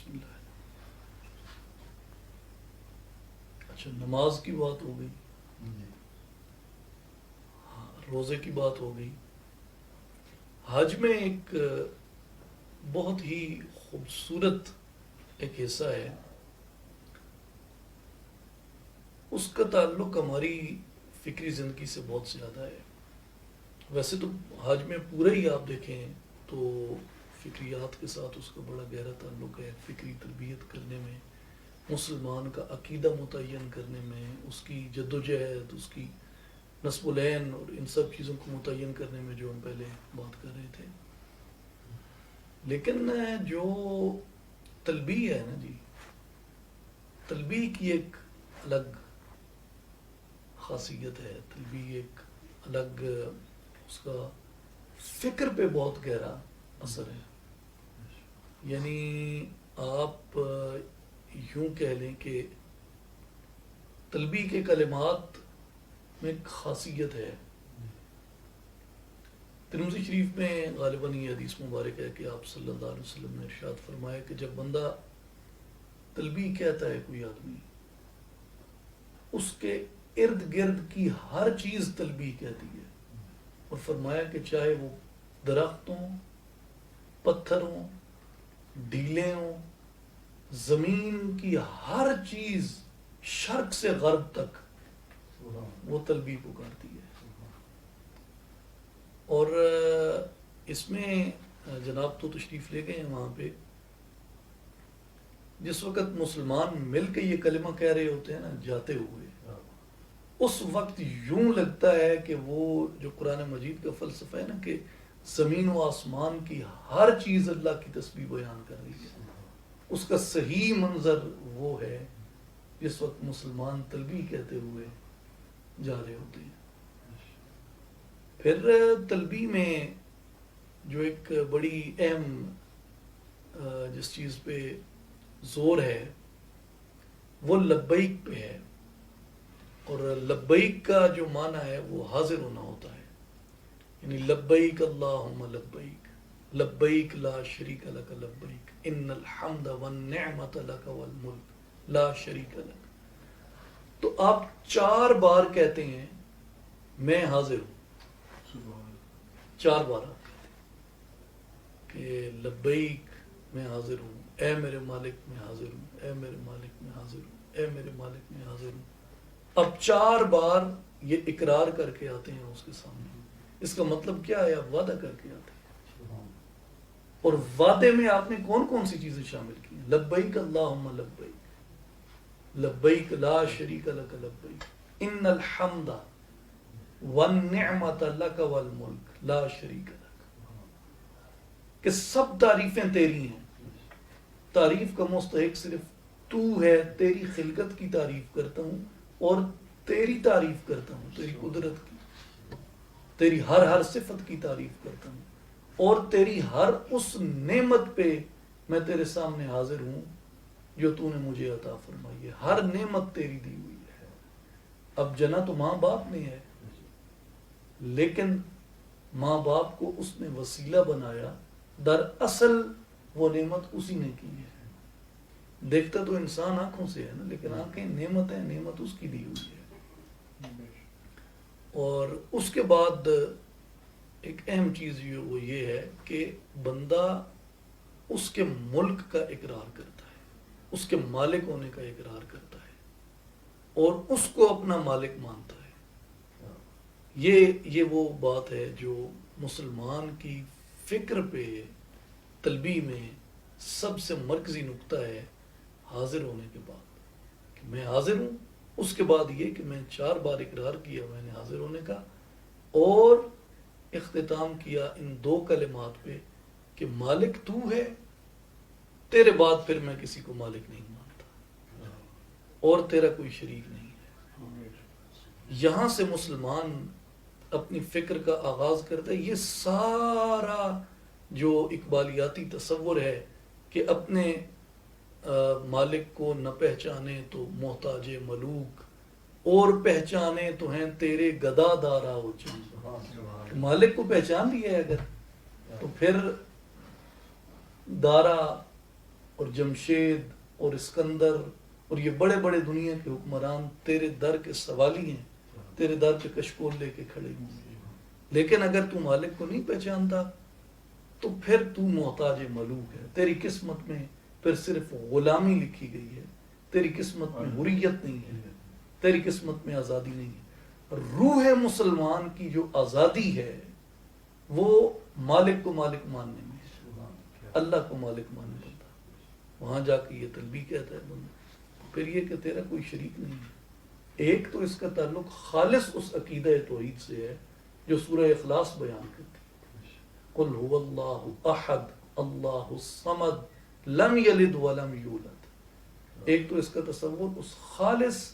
بسم اللہ. اچھا نماز کی بات ہو گئی, روزے کی بات ہو گئی. حج میں ایک بہت ہی خوبصورت ایک حصہ ہے, اس کا تعلق ہماری فکری زندگی سے بہت زیادہ ہے. ویسے تو حج میں پورا ہی آپ دیکھیں تو فکریات کے ساتھ اس کا بڑا گہرا تعلق ہے, فکری تربیت کرنے میں, مسلمان کا عقیدہ متعین کرنے میں, اس کی جدوجہد, اس کی نصب العین اور ان سب چیزوں کو متعین کرنے میں جو ہم پہلے بات کر رہے تھے. لیکن جو تلبیہ ہے نا جی, تلبیہ کی ایک الگ خاصیت ہے, تلبیہ ایک الگ, اس کا فکر پہ بہت گہرا اثر ہے. یعنی آپ یوں کہہ لیں کہ تلبیہ کے کلمات میں ایک خاصیت ہے. ترمذی شریف میں غالباً یہ حدیث مبارک ہے کہ آپ صلی اللہ علیہ وسلم نے ارشاد فرمایا کہ جب بندہ تلبیہ کہتا ہے کوئی آدمی, اس کے ارد گرد کی ہر چیز تلبیہ کہتی ہے, اور فرمایا کہ چاہے وہ درخت ہوں, پتھر ہوں, ڈیلے ہوں, زمین کی ہر چیز شرق سے غرب تک وہ تلبیہ پکارتی ہے. اور اس میں جناب تو تشریف لے گئے ہیں وہاں پہ, جس وقت مسلمان مل کے یہ کلمہ کہہ رہے ہوتے ہیں نا جاتے ہوئے, اس وقت یوں لگتا ہے کہ وہ جو قرآن مجید کا فلسفہ ہے نا کہ زمین و آسمان کی ہر چیز اللہ کی تسبیح بیان کر رہی ہے, اس کا صحیح منظر وہ ہے جس وقت مسلمان تلبیہ کہتے ہوئے جا رہے ہوتے ہیں. پھر تلبیہ میں جو ایک بڑی اہم جس چیز پہ زور ہے وہ لبیک پہ ہے, اور لبیک کا جو معنی ہے وہ حاضر ہونا ہوتا ہے. یعنی لبیک اللہم لبیک, لبیک لا شریک لک لبیک, ان الحمد والنعمت لک والملک لا شریک لک. تو آپ 4 بار کہتے ہیں میں حاضر ہوں, 4 بار آپ کہتے ہیں کہ لبیک میں حاضر ہوں, اے میرے مالک میں حاضر ہوں, اے میرے مالک میں حاضر ہوں, اے میرے مالک میں حاضر ہوں. اب 4 بار یہ اقرار کر کے آتے ہیں اس کے سامنے. اس کا مطلب کیا ہے, آپ وعدہ کر کے آتے ہیں, اور وعدے میں آپ نے کون کون سی چیزیں شامل کی ہیں؟ لبیک اللہم لبیک, لبیک لا شریک لک لبیک, ان الحمد والنعمت لک والملک لا شریک لک, کہ سب تعریفیں تیری ہیں, تعریف کا مستحق صرف تو ہے, تیری خلقت کی تعریف کرتا ہوں اور تیری تعریف کرتا ہوں, تیری قدرت کی, تیری ہر صفت کی تعریف کرتا ہوں, اور تیری ہر اس نعمت پہ میں تیرے سامنے حاضر ہوں جو تو نے مجھے عطا فرمائی ہے. ہر نعمت تیری دی ہوئی ہے. اب جنا تو ماں باپ نے ہے, لیکن ماں باپ کو اس نے وسیلہ بنایا, در اصل وہ نعمت اسی نے کی ہے. دیکھتا تو انسان آنکھوں سے ہے نا, لیکن آنکھیں نعمت ہے, نعمت اس کی دی ہوئی ہے. اور اس کے بعد ایک اہم چیز وہ یہ ہے کہ بندہ اس کے ملک کا اقرار کرتا ہے, اس کے مالک ہونے کا اقرار کرتا ہے, اور اس کو اپنا مالک مانتا ہے. یہ وہ بات ہے جو مسلمان کی فکر پہ تلبیہ میں سب سے مرکزی نقطہ ہے حاضر ہونے کے بعد, کہ میں حاضر ہوں. اس کے بعد یہ کہ میں 4 بار اقرار کیا میں نے حاضر ہونے کا, اور اختتام کیا ان 2 کلمات پہ کہ مالک تو ہے, تیرے بعد پھر میں کسی کو مالک نہیں مانتا, اور تیرا کوئی شریک نہیں ہے. یہاں سے مسلمان اپنی فکر کا آغاز کرتا ہے. یہ سارا جو اقبالیاتی تصور ہے کہ اپنے مالک کو نہ پہچانے تو محتاج ملوک, اور پہچانے تو ہیں تیرے گدا دارا ہو چاند. مالک کو پہچان لیا ہے اگر, تو پھر دارا اور جمشید اور اسکندر اور یہ بڑے بڑے دنیا کے حکمران تیرے در کے سوالی ہیں، تیرے در پہ کشکول لے کے کھڑے ہوں گے، لیکن اگر تو مالک کو نہیں پہچانتا تو پھر تو محتاج ملوک ہے، تیری قسمت میں پھر صرف غلامی لکھی گئی ہے، تیری قسمت میں حریت نہیں ہے، تیری قسمت میں آزادی نہیں ہے۔ روح مسلمان کی جو آزادی ہے وہ مالک کو مالک ماننے میں ہے، اللہ کو مالک ماننے میں، وہاں جا کے یہ تلبیہ کہتا ہے بندہ۔ پھر یہ کہ تیرا کوئی شریک نہیں ہے۔ ایک تو اس کا تعلق خالص اس عقیدہ توحید سے ہے جو سورہ اخلاص بیان کرتی ہے، قل هو اللہ احد اللہ الصمد لم یلد ولم یولد۔ ایک تو اس کا تصور اس خالص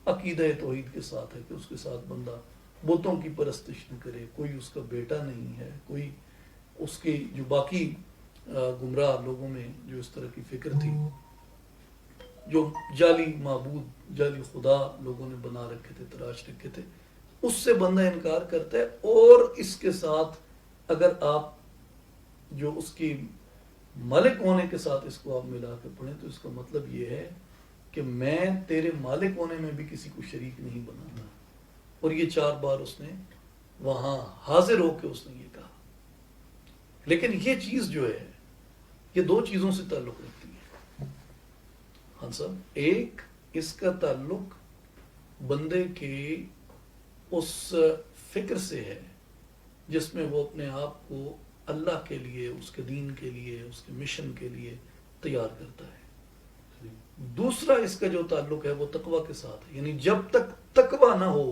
عقیدہ توحید کے ساتھ ہے کہ اس کے ساتھ بندہ بتوں کی پرستش نہ کرے، کوئی اس کا بیٹا نہیں ہے، کوئی اس کے جو باقی گمراہ لوگوں میں جو اس طرح کی فکر تھی، جو جعلی معبود جعلی خدا لوگوں نے بنا رکھے تھے، تراش رکھے تھے، اس سے بندہ انکار کرتا ہے۔ اور اس کے ساتھ اگر آپ جو اس کی مالک ہونے کے ساتھ اس کو آپ ملا کے پڑھیں تو اس کا مطلب یہ ہے کہ میں تیرے مالک ہونے میں بھی کسی کو شریک نہیں بناتا۔ اور یہ 4 بار اس نے وہاں حاضر ہو کے اس نے یہ کہا۔ لیکن یہ چیز جو ہے یہ 2 چیزوں سے تعلق رکھتی ہے ہاں صاحب۔ ایک اس کا تعلق بندے کے اس فکر سے ہے جس میں وہ اپنے آپ کو اللہ کے لیے، اس کے دین کے لیے، اس کے مشن کے لیے تیار کرتا ہے۔ دوسرا اس کا جو تعلق ہے وہ تقوی کے ساتھ ہے، یعنی جب تک تقوی نہ ہو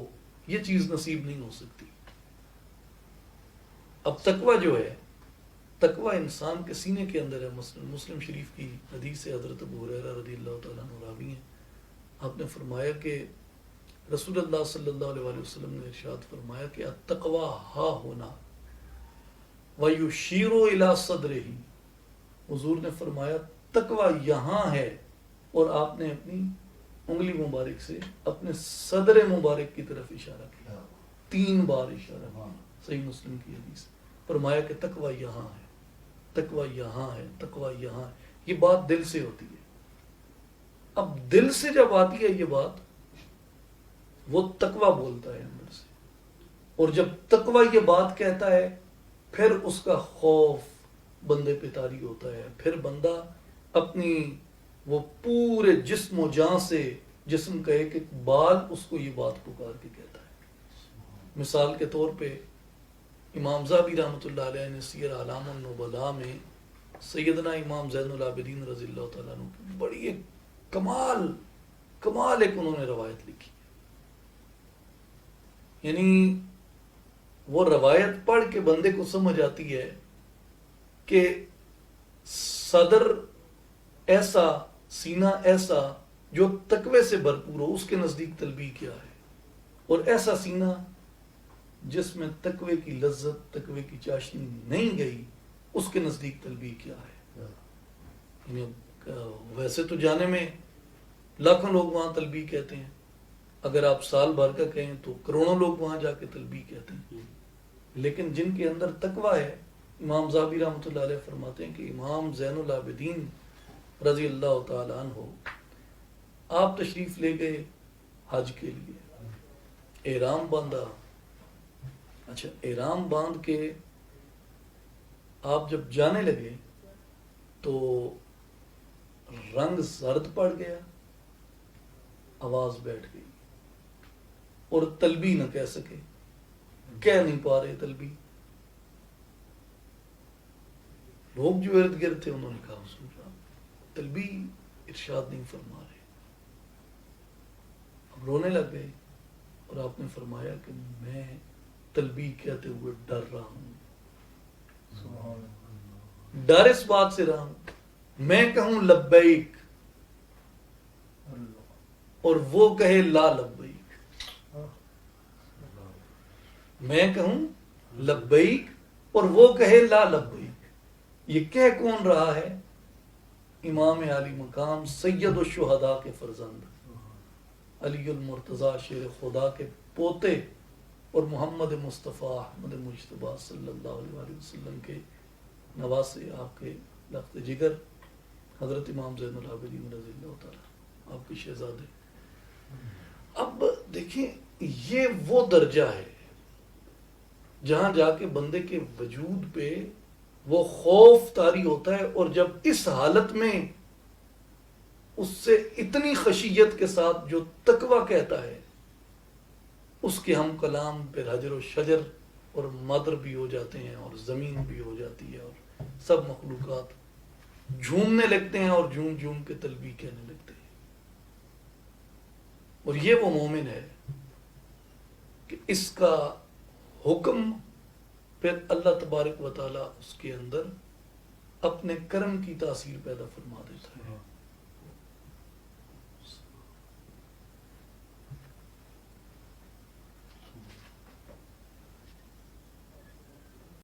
یہ چیز نصیب نہیں ہو سکتی۔ اب تقوی جو ہے، تقوی انسان کے سینے کے اندر ہے۔ مسلم شریف کی حدیث ہے، حضرت ابو ہریرہ رضی اللہ تعالیٰ عنہ راوی ہیں، آپ نے فرمایا کہ رسول اللہ صلی اللہ علیہ وسلم نے ارشاد فرمایا کہ التقوی ہا ہونا وَيُشِيرُ إِلَىٰ صَدْرِهِ، حضور نے فرمایا تقوی یہاں ہے، اور آپ نے اپنی انگلی مبارک سے اپنے صدر مبارک کی طرف اشارہ کیا، 3 بار اشارہ کیا۔ صحیح مسلم کی حدیث، فرمایا کہ تقوی یہاں ہے، تقوی یہاں ہے، تقوی یہاں ہے۔ یہ بات دل سے ہوتی ہے۔ اب دل سے جب آتی ہے یہ بات، وہ تقوی بولتا ہے اندر سے، اور جب تقوی یہ بات کہتا ہے پھر اس کا خوف بندے پہ طاری ہوتا ہے، پھر بندہ اپنی وہ پورے جسم و جان سے، جسم کا ایک ایک بال اس کو یہ بات پکار کے کہتا ہے۔ مثال کے طور پہ امام ذہبی رحمۃ اللہ علیہ نے سیر اعلام النبلاء میں سیدنا امام زین العابدین رضی اللہ تعالیٰ عنہ کی بڑی ایک کمال ایک انہوں نے روایت لکھی، یعنی وہ روایت پڑھ کے بندے کو سمجھ آتی ہے کہ صدر ایسا، سینہ ایسا جو تقوی سے بھرپور ہو، اس کے نزدیک تلبیہ کیا ہے، اور ایسا سینہ جس میں تقوی کی لذت، تقوی کی چاشنی نہیں گئی، اس کے نزدیک تلبیہ کیا ہے۔ یعنی ویسے تو جانے میں لاکھوں لوگ وہاں تلبیہ کہتے ہیں، اگر آپ سال بھر کا کہیں تو کروڑوں لوگ وہاں جا کے تلبیہ کہتے ہیں، لیکن جن کے اندر تقوی ہے، امام ذہبی رحمۃ اللہ علیہ فرماتے ہیں کہ امام زین العابدین رضی اللہ تعالیٰ عنہ آپ تشریف لے گئے حج کے لیے، احرام باندھا، اچھا احرام باندھ کے آپ جب جانے لگے تو رنگ زرد پڑ گیا، آواز بیٹھ گئی، اور تلبیہ نہ کہہ سکے، کہہ نہیں پا رہے تلبیہ۔ لوگ جو ارد گرد تھے انہوں نے کہا رسول اللہ تلبیہ ارشاد نہیں فرما رہے، اب رونے لگ گئے، اور آپ نے فرمایا کہ میں تلبیہ کہتے ہوئے ڈر رہا ہوں، ڈر اس بات سے رہا ہوں میں کہوں لبیک اور وہ کہے لا لبیک، میں کہوں لبیک اور وہ کہے لا لبیک، یہ کہہ کون رہا ہے؟ امام عالی مقام سید الشہداء کے فرزند علی المرتضیٰ شیر خدا کے پوتے اور محمد مصطفیٰ احمد مجتبیٰ صلی اللہ علیہ وسلم کے نواسے، آپ کے لخت جگر حضرت امام زین العابدین رضی اللہ تعالیٰ آپ کے شہزادے. اب دیکھیں یہ وہ درجہ ہے جہاں جا کے بندے کے وجود پہ وہ خوف طاری ہوتا ہے، اور جب اس حالت میں اس سے اتنی خشیت کے ساتھ جو تقوی کہتا ہے اس کے ہم کلام پہ حجر و شجر اور مدر بھی ہو جاتے ہیں، اور زمین بھی ہو جاتی ہے، اور سب مخلوقات جھومنے لگتے ہیں اور جھوم جھوم کے تلبیہ کہنے لگتے ہیں. اور یہ وہ مومن ہے کہ اس کا حکم پھر اللہ تبارک و تعالیٰ اس کے اندر اپنے کرم کی تاثیر پیدا فرما دیتا ہے.